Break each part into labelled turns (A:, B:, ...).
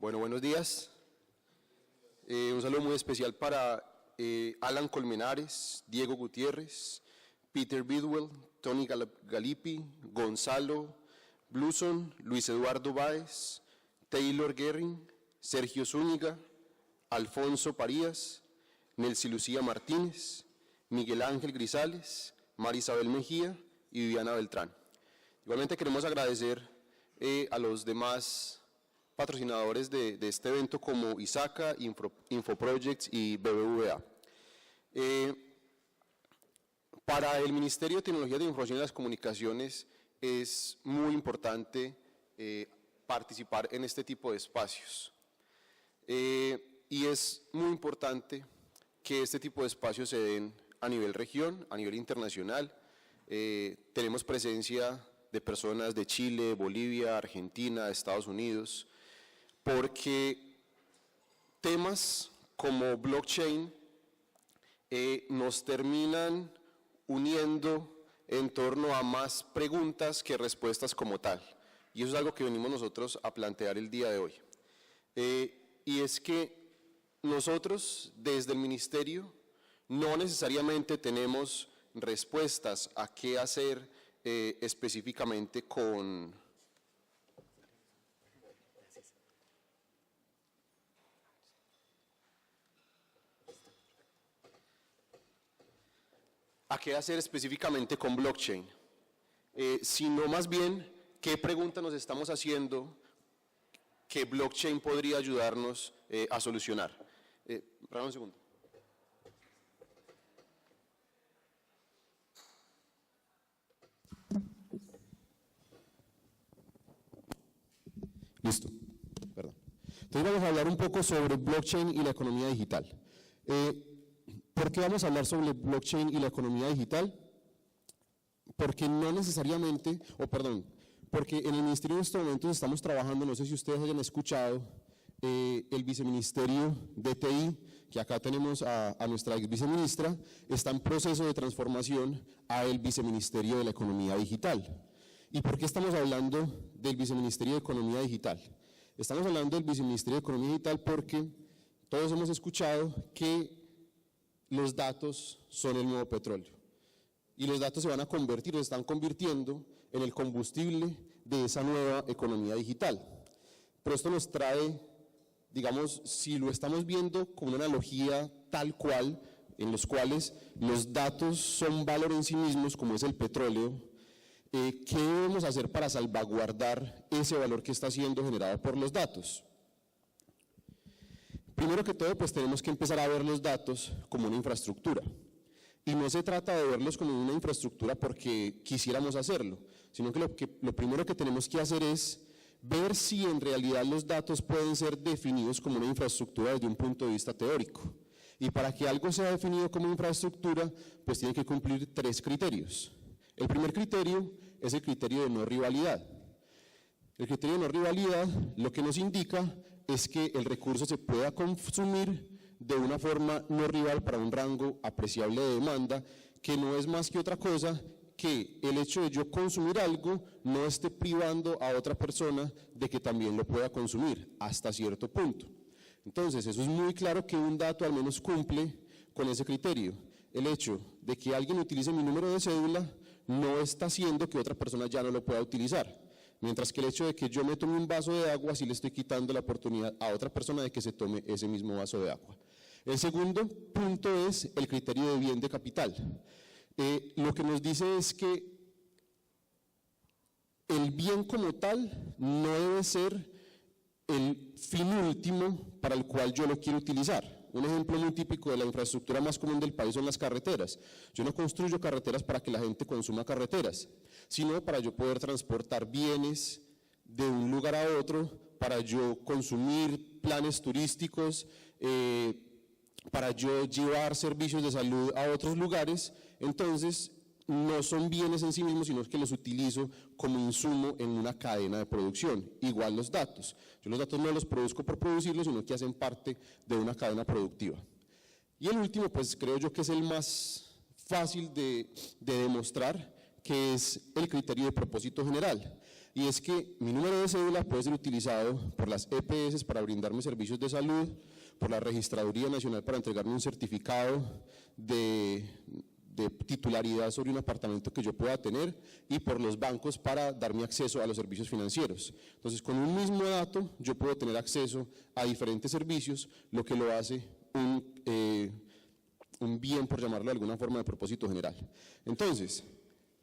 A: Bueno, buenos días. Un saludo muy especial para Alan Colmenares, Diego Gutiérrez, Peter Bidwell, Tony Galippi, Gonzalo Bluson, Luis Eduardo Báez, Taylor Guerring, Sergio Zúñiga, Alfonso Parías, Nelcy Lucía Martínez, Miguel Ángel Grisales, Marisabel Mejía y Viviana Beltrán. Igualmente queremos agradecer a los demás patrocinadores de este evento como ISACA, Infoprojects y BBVA. Para el Ministerio de Tecnología de Información y las Comunicaciones es muy importante participar en este tipo de espacios. Y es muy importante que este tipo de espacios se den a nivel región, a nivel internacional. Tenemos presencia de personas de Chile, Bolivia, Argentina, Estados Unidos, porque temas como blockchain nos terminan uniendo en torno a más preguntas que respuestas como tal. Y eso es algo que venimos nosotros a plantear el día de hoy. Y es que nosotros desde el Ministerio no necesariamente tenemos respuestas a qué hacer específicamente con blockchain, sino más bien qué pregunta nos estamos haciendo que blockchain podría ayudarnos a solucionar. Espera un segundo. Listo, perdón. Entonces vamos a hablar un poco sobre blockchain y la economía digital. ¿Por qué vamos a hablar sobre blockchain y la economía digital? Porque no necesariamente, porque en el Ministerio en estos momentos estamos trabajando, no sé si ustedes hayan escuchado, el Viceministerio de TI, que acá tenemos a nuestra ex viceministra, está en proceso de transformación a el Viceministerio de la Economía Digital. ¿Y por qué estamos hablando del Viceministerio de Economía Digital? Estamos hablando del Viceministerio de Economía Digital porque todos hemos escuchado que los datos son el nuevo petróleo. Y los datos se van a convertir, se están convirtiendo en el combustible de esa nueva economía digital. Pero esto nos trae, digamos, si lo estamos viendo como una analogía tal cual, en los cuales los datos son valor en sí mismos, como es el petróleo, ¿qué debemos hacer para salvaguardar ese valor que está siendo generado por los datos? Primero que todo, pues tenemos que empezar a ver los datos como una infraestructura. Y no se trata de verlos como una infraestructura porque quisiéramos hacerlo, sino que lo primero que tenemos que hacer es ver si en realidad los datos pueden ser definidos como una infraestructura desde un punto de vista teórico. Y para que algo sea definido como infraestructura, pues tiene que cumplir 3 criterios. El primer criterio es el criterio de no rivalidad. El criterio de no rivalidad lo que nos indica es que el recurso se pueda consumir de una forma no rival para un rango apreciable de demanda, que no es más que otra cosa que el hecho de yo consumir algo no esté privando a otra persona de que también lo pueda consumir hasta cierto punto. Entonces, eso es muy claro que un dato al menos cumple con ese criterio. El hecho de que alguien utilice mi número de cédula no está haciendo que otra persona ya no lo pueda utilizar. Mientras que el hecho de que yo me tome un vaso de agua, sí le estoy quitando la oportunidad a otra persona de que se tome ese mismo vaso de agua. El segundo punto es el criterio de bien de capital. Lo que nos dice es que el bien como tal no debe ser el fin último para el cual yo lo quiero utilizar. Un ejemplo muy típico de la infraestructura más común del país son las carreteras. Yo no construyo carreteras para que la gente consuma carreteras, sino para yo poder transportar bienes de un lugar a otro, para yo consumir planes turísticos, para yo llevar servicios de salud a otros lugares. Entonces no son bienes en sí mismos, sino que los utilizo como insumo en una cadena de producción. Igual los datos. Yo los datos no los produzco por producirlos, sino que hacen parte de una cadena productiva. Y el último, pues creo yo que es el más fácil de demostrar, que es el criterio de propósito general. y es que mi número de cédula puede ser utilizado por las EPS para brindarme servicios de salud, por la Registraduría Nacional para entregarme un certificado de titularidad sobre un apartamento que yo pueda tener, y por los bancos para darme acceso a los servicios financieros. Entonces, con un mismo dato yo puedo tener acceso a diferentes servicios, lo que lo hace un bien, por llamarlo de alguna forma, de propósito general. Entonces,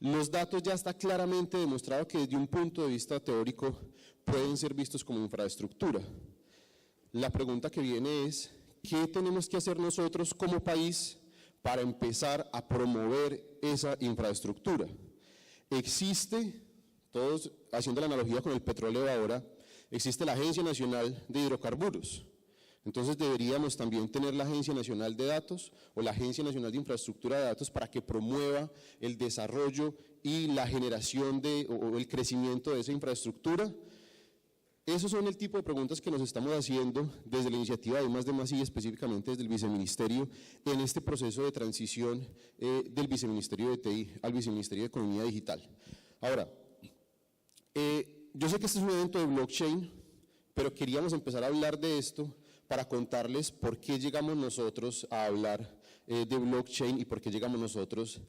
A: los datos ya está claramente demostrado que desde un punto de vista teórico pueden ser vistos como infraestructura. La pregunta que viene es, ¿qué tenemos que hacer nosotros como país para empezar a promover esa infraestructura? Existe, todos haciendo la analogía con el petróleo de ahora, existe la Agencia Nacional de Hidrocarburos. Entonces deberíamos también tener la Agencia Nacional de Datos o la Agencia Nacional de Infraestructura de Datos para que promueva el desarrollo y la generación o el crecimiento de esa infraestructura. Esos son el tipo de preguntas que nos estamos haciendo desde la iniciativa de I+D+I y específicamente desde el Viceministerio en este proceso de transición del Viceministerio de TI al Viceministerio de Economía Digital. Ahora, yo sé que este es un evento de blockchain, pero queríamos empezar a hablar de esto para contarles por qué llegamos nosotros a hablar de blockchain y por qué llegamos nosotros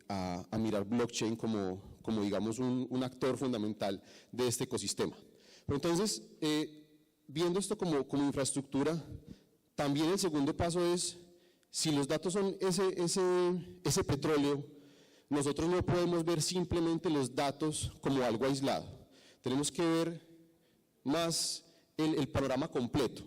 A: a mirar blockchain como digamos, un actor fundamental de este ecosistema. Pero entonces, viendo esto como infraestructura, también el segundo paso es, si los datos son ese petróleo, nosotros no podemos ver simplemente los datos como algo aislado. Tenemos que ver más el panorama completo.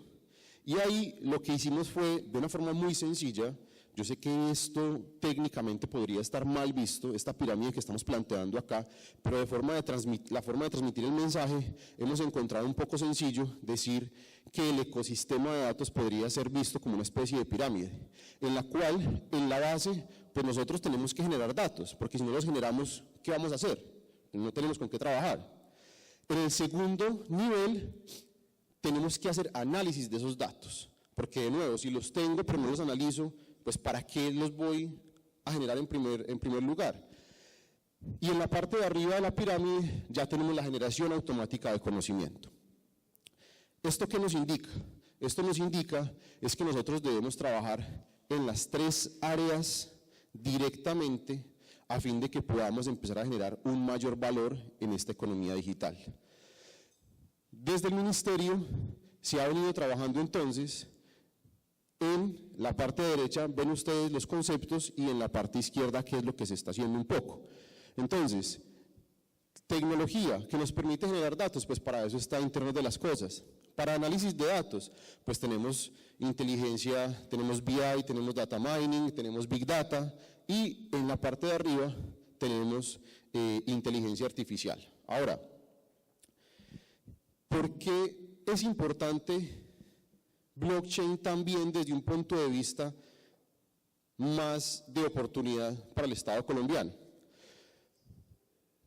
A: Y ahí lo que hicimos fue, de una forma muy sencilla, yo sé que esto técnicamente podría estar mal visto, esta pirámide que estamos planteando acá, pero la forma de transmitir el mensaje hemos encontrado un poco sencillo decir que el ecosistema de datos podría ser visto como una especie de pirámide, en la cual, en la base, pues nosotros tenemos que generar datos, porque si no los generamos, ¿qué vamos a hacer? No tenemos con qué trabajar. En el segundo nivel, tenemos que hacer análisis de esos datos, porque de nuevo, si los tengo pero no los analizo, pues ¿para qué los voy a generar en primer lugar? Y en la parte de arriba de la pirámide ya tenemos la generación automática de conocimiento. ¿Esto qué nos indica? Esto nos indica es que nosotros debemos trabajar en las tres áreas directamente a fin de que podamos empezar a generar un mayor valor en esta economía digital. Desde el Ministerio se ha venido trabajando entonces, en la parte derecha ven ustedes los conceptos y en la parte izquierda qué es lo que se está haciendo un poco. Entonces, tecnología que nos permite generar datos, pues para eso está Internet de las Cosas. Para análisis de datos, pues tenemos inteligencia, tenemos BI, tenemos data mining, tenemos Big Data y en la parte de arriba tenemos inteligencia artificial. Ahora, ¿por qué es importante blockchain también desde un punto de vista más de oportunidad para el Estado colombiano?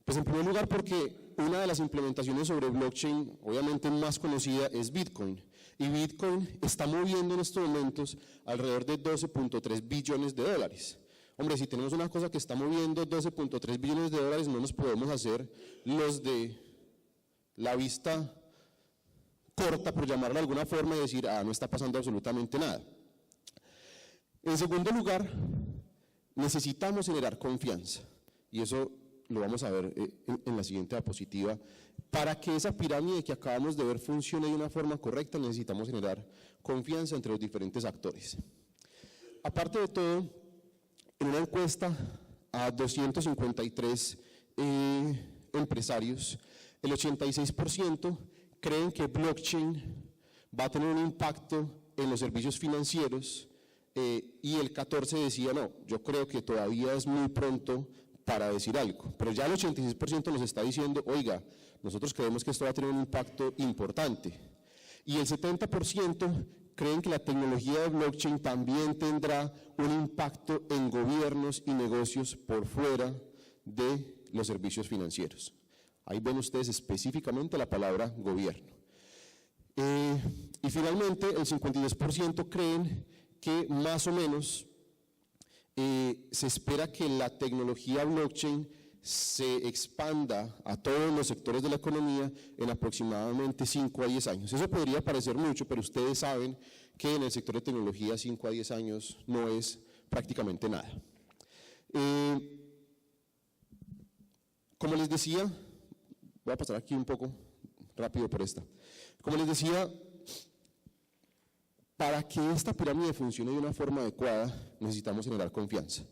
A: Pues en primer lugar porque una de las implementaciones sobre blockchain, obviamente más conocida, es Bitcoin. Y Bitcoin está moviendo en estos momentos alrededor de 12.3 billones de dólares. Hombre, si tenemos una cosa que está moviendo 12.3 billones de dólares, no nos podemos hacer los de la vista corta, por llamarlo de alguna forma, y decir, no está pasando absolutamente nada. En segundo lugar, necesitamos generar confianza, y eso lo vamos a ver en la siguiente diapositiva. Para que esa pirámide que acabamos de ver funcione de una forma correcta, necesitamos generar confianza entre los diferentes actores. Aparte de todo, en una encuesta a 253 empresarios, el 86% creen que blockchain va a tener un impacto en los servicios financieros y el 14% decía no, yo creo que todavía es muy pronto para decir algo, pero ya el 86% nos está diciendo, oiga, nosotros creemos que esto va a tener un impacto importante, y el 70% creen que la tecnología de blockchain también tendrá un impacto en gobiernos y negocios por fuera de los servicios financieros. Ahí ven ustedes específicamente la palabra gobierno. Y finalmente el 52% creen que más o menos se espera que la tecnología blockchain se expanda a todos los sectores de la economía en aproximadamente 5 a 10 años. Eso podría parecer mucho, pero ustedes saben que en el sector de tecnología 5 a 10 años no es prácticamente nada. Como les decía, voy a pasar aquí un poco rápido por esta. Como les decía, para que esta pirámide funcione de una forma adecuada, necesitamos generar confianza.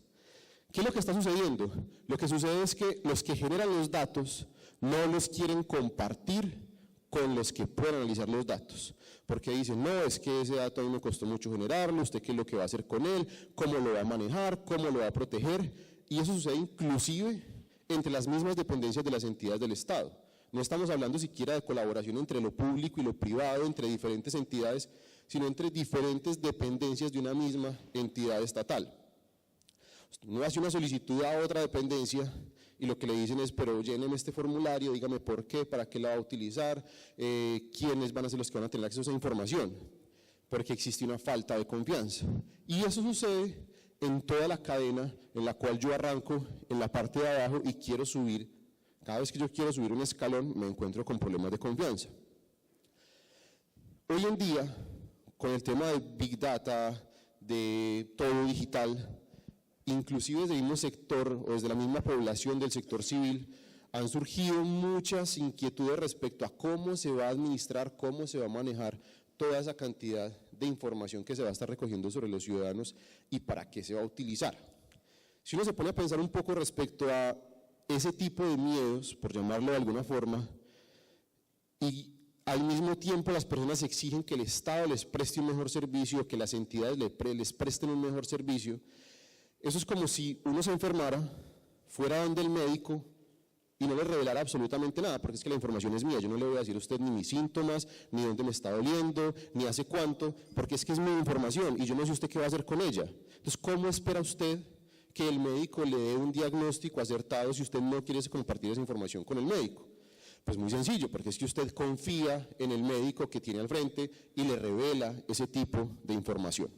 A: ¿Qué es lo que está sucediendo? Lo que sucede es que los que generan los datos no los quieren compartir con los que pueden analizar los datos, porque dicen, no, es que ese dato a mí me costó mucho generarlo, usted qué es lo que va a hacer con él, cómo lo va a manejar, cómo lo va a proteger, y eso sucede inclusive entre las mismas dependencias de las entidades del Estado. No estamos hablando siquiera de colaboración entre lo público y lo privado, entre diferentes entidades, sino entre diferentes dependencias de una misma entidad estatal. Uno hace una solicitud a otra dependencia y lo que le dicen es, pero lléneme este formulario, dígame por qué, para qué la va a utilizar, quiénes van a ser los que van a tener acceso a esa información, porque existe una falta de confianza. Y eso sucede en toda la cadena en la cual yo arranco en la parte de abajo y quiero subir. Cada vez que yo quiero subir un escalón me encuentro con problemas de confianza. Hoy en día, con el tema de Big Data, de todo digital, inclusive desde el mismo sector o desde la misma población del sector civil, han surgido muchas inquietudes respecto a cómo se va a administrar, cómo se va a manejar toda esa cantidad de información que se va a estar recogiendo sobre los ciudadanos y para qué se va a utilizar. Si uno se pone a pensar un poco respecto a ese tipo de miedos, por llamarlo de alguna forma, y al mismo tiempo las personas exigen que el Estado les preste un mejor servicio, que las entidades les presten un mejor servicio. Eso es como si uno se enfermara, fuera donde el médico y no le revelara absolutamente nada, porque es que la información es mía, yo no le voy a decir a usted ni mis síntomas, ni dónde me está doliendo, ni hace cuánto, porque es que es mi información y yo no sé usted qué va a hacer con ella. Entonces, ¿cómo espera usted que el médico le dé un diagnóstico acertado si usted no quiere compartir esa información con el médico? Pues muy sencillo, porque es que usted confía en el médico que tiene al frente y le revela ese tipo de información.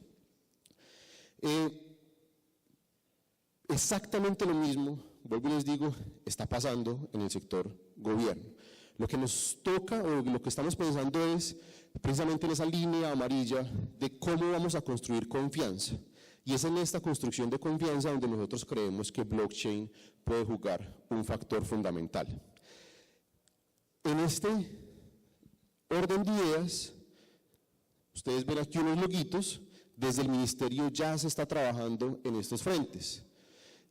A: Exactamente lo mismo, vuelvo y les digo, está pasando en el sector gobierno. Lo que nos toca o lo que estamos pensando es precisamente en esa línea amarilla de cómo vamos a construir confianza. Y es en esta construcción de confianza donde nosotros creemos que blockchain puede jugar un factor fundamental. En este orden de ideas, ustedes ven aquí unos loguitos, desde el ministerio ya se está trabajando en estos frentes.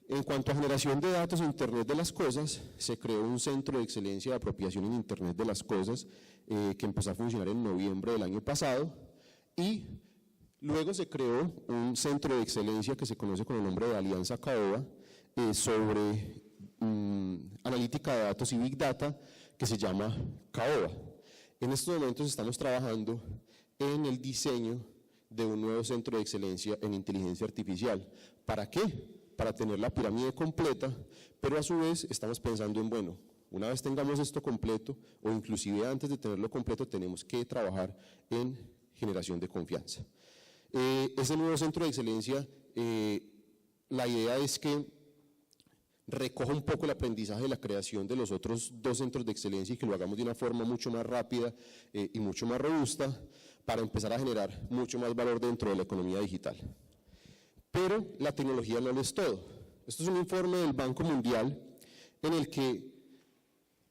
A: En cuanto a generación de datos en Internet de las Cosas, se creó un centro de excelencia de apropiación en Internet de las Cosas que empezó a funcionar en noviembre del año pasado y luego se creó un centro de excelencia que se conoce con el nombre de Alianza Caoba sobre analítica de datos y Big Data que se llama Caoba. En estos momentos estamos trabajando en el diseño de un nuevo centro de excelencia en inteligencia artificial. ¿Para qué? Para tener la pirámide completa, pero a su vez estamos pensando en, bueno, una vez tengamos esto completo, o inclusive antes de tenerlo completo, tenemos que trabajar en generación de confianza. Ese nuevo centro de excelencia, la idea es que recoja un poco el aprendizaje de la creación de los otros dos centros de excelencia y que lo hagamos de una forma mucho más rápida y mucho más robusta para empezar a generar mucho más valor dentro de la economía digital. Pero la tecnología no lo es todo. Esto es un informe del Banco Mundial en el que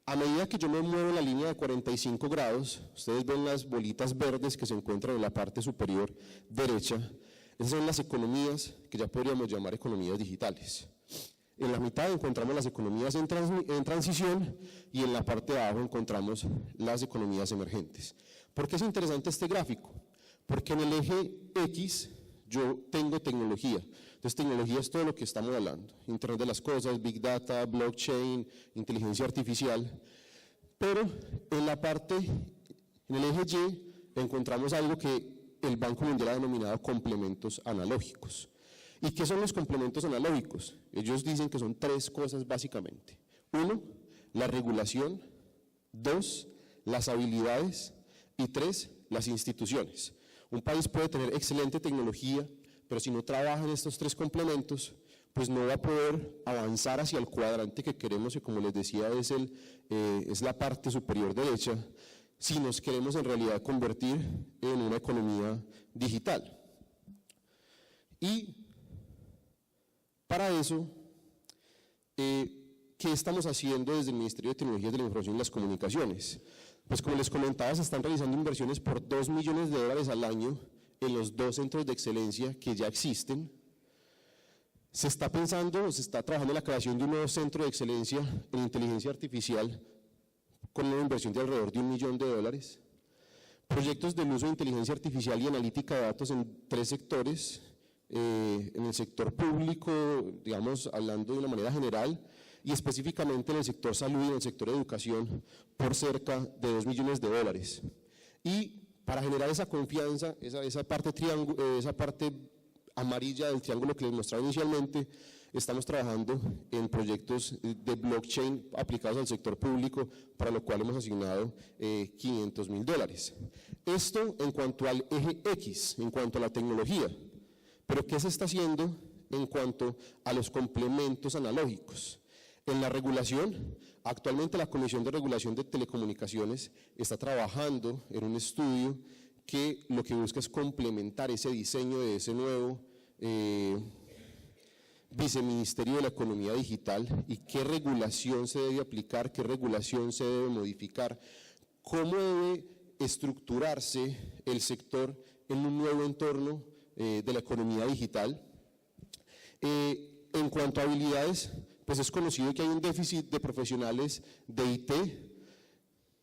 A: a medida que yo me muevo en la línea de 45 grados, ustedes ven las bolitas verdes que se encuentran en la parte superior derecha, esas son las economías que ya podríamos llamar economías digitales. En la mitad encontramos las economías en transición y en la parte de abajo encontramos las economías emergentes. ¿Por qué es interesante este gráfico? Porque en el eje X yo tengo tecnología. Entonces, tecnología es todo lo que estamos hablando. Internet de las cosas, Big Data, blockchain, inteligencia artificial. Pero en la parte, en el eje Y, encontramos algo que el Banco Mundial ha denominado complementos analógicos. ¿Y qué son los complementos analógicos? Ellos dicen que son tres cosas básicamente. 1, la regulación. 2, las habilidades. Y 3, las instituciones. Un país puede tener excelente tecnología, pero si no trabaja en estos tres complementos, pues no va a poder avanzar hacia el cuadrante que queremos, que como les decía es la parte superior derecha, si nos queremos en realidad convertir en una economía digital. Y para eso, ¿qué estamos haciendo desde el Ministerio de Tecnologías de la Información y las Comunicaciones? Pues como les comentaba, se están realizando inversiones por $2 millones al año en los 2 centros de excelencia que ya existen. Se está trabajando en la creación de un nuevo centro de excelencia en inteligencia artificial con una inversión de alrededor de $1 millón. Proyectos del uso de inteligencia artificial y analítica de datos en 3 sectores, en el sector público, digamos, hablando de una manera general, y específicamente en el sector salud y en el sector educación, por cerca de $2 millones. Y para generar esa confianza, esa parte amarilla del triángulo que les mostraba inicialmente, estamos trabajando en proyectos de blockchain aplicados al sector público, para lo cual hemos asignado $500.000. Esto en cuanto al eje X, en cuanto a la tecnología. Pero ¿qué se está haciendo en cuanto a los complementos analógicos? En la regulación, actualmente la Comisión de Regulación de Telecomunicaciones está trabajando en un estudio que lo que busca es complementar ese diseño de ese nuevo Viceministerio de la Economía Digital y qué regulación se debe aplicar, qué regulación se debe modificar, cómo debe estructurarse el sector en un nuevo entorno de la economía digital. En cuanto a habilidades, pues es conocido que hay un déficit de profesionales de IT,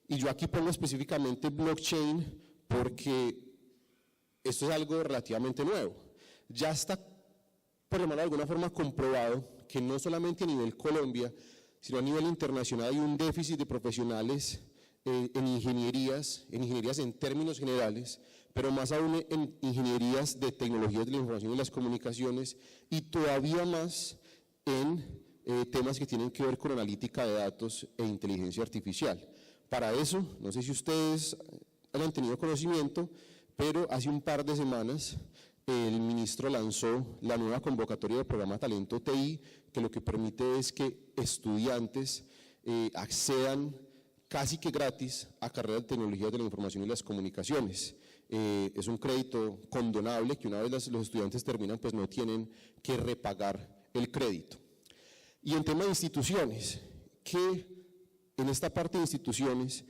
A: y yo aquí pongo específicamente blockchain porque esto es algo relativamente nuevo. Ya está, por llamarlo de alguna forma, comprobado que no solamente a nivel Colombia, sino a nivel internacional hay un déficit de profesionales en ingenierías en términos generales, pero más aún en ingenierías de tecnologías de la información y las comunicaciones, y todavía más en temas que tienen que ver con analítica de datos e inteligencia artificial. Para eso, no sé si ustedes hayan tenido conocimiento, pero hace un par de semanas el ministro lanzó la nueva convocatoria del programa Talento TI, que lo que permite es que estudiantes accedan casi que gratis a carreras de tecnologías de la información y las comunicaciones. Es un crédito condonable que una vez los estudiantes terminan, pues no tienen que repagar el crédito. Y en tema de instituciones, que en esta parte de instituciones,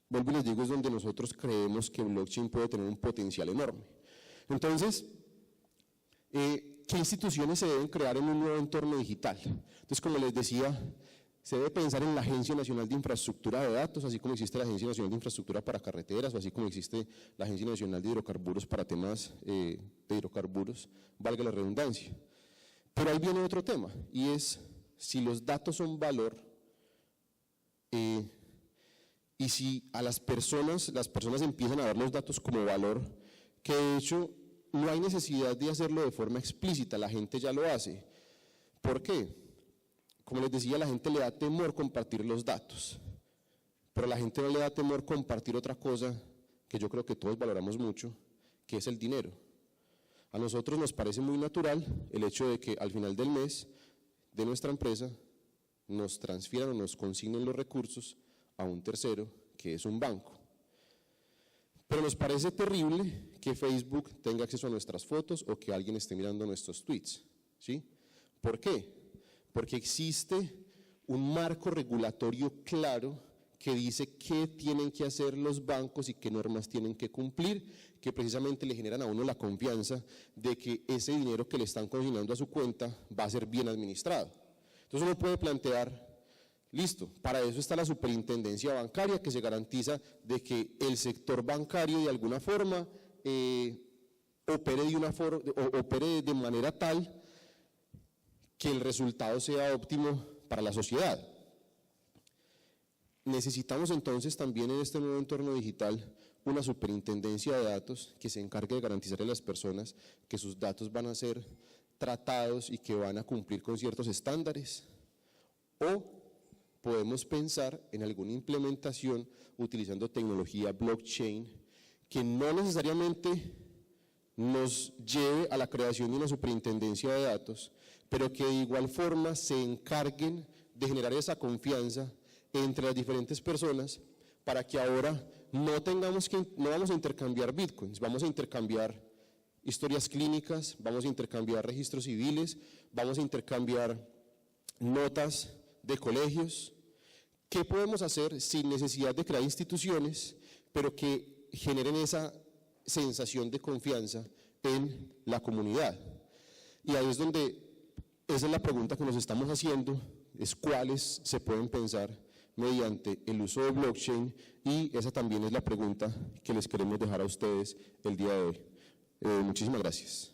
A: vuelvo y les digo, es donde nosotros creemos que blockchain puede tener un potencial enorme. Entonces, ¿qué instituciones se deben crear en un nuevo entorno digital? Entonces, como les decía, se debe pensar en la Agencia Nacional de Infraestructura de Datos, así como existe la Agencia Nacional de Infraestructura para Carreteras, o así como existe la Agencia Nacional de Hidrocarburos para temas de hidrocarburos, valga la redundancia. Pero ahí viene otro tema, y es si los datos son valor, y si a las personas empiezan a ver los datos como valor, que de hecho no hay necesidad de hacerlo de forma explícita, la gente ya lo hace. ¿Por qué? Como les decía, a la gente le da temor compartir los datos, pero a la gente no le da temor compartir otra cosa que yo creo que todos valoramos mucho, que es el dinero. A nosotros nos parece muy natural el hecho de que al final del mes de nuestra empresa nos transfieran o nos consignen los recursos a un tercero, que es un banco. Pero nos parece terrible que Facebook tenga acceso a nuestras fotos o que alguien esté mirando nuestros tweets, ¿sí? ¿Por qué? Porque existe un marco regulatorio claro que dice qué tienen que hacer los bancos y qué normas tienen que cumplir, que precisamente le generan a uno la confianza de que ese dinero que le están consignando a su cuenta va a ser bien administrado. Entonces uno puede plantear, listo, para eso está la superintendencia bancaria, que se garantiza de que el sector bancario de alguna forma opere de manera tal que el resultado sea óptimo para la sociedad. Necesitamos entonces también en este nuevo entorno digital una superintendencia de datos que se encargue de garantizarle a las personas que sus datos van a ser tratados y que van a cumplir con ciertos estándares. O podemos pensar en alguna implementación utilizando tecnología blockchain que no necesariamente nos lleve a la creación de una superintendencia de datos, pero que de igual forma se encarguen de generar esa confianza entre las diferentes personas para que ahora no vamos a intercambiar bitcoins, vamos a intercambiar historias clínicas, vamos a intercambiar registros civiles, vamos a intercambiar notas de colegios. ¿Qué podemos hacer sin necesidad de crear instituciones, pero que generen esa sensación de confianza en la comunidad? Y ahí es donde, esa es la pregunta que nos estamos haciendo, es cuáles se pueden pensar mediante el uso de blockchain, y esa también es la pregunta que les queremos dejar a ustedes el día de hoy. Muchísimas gracias.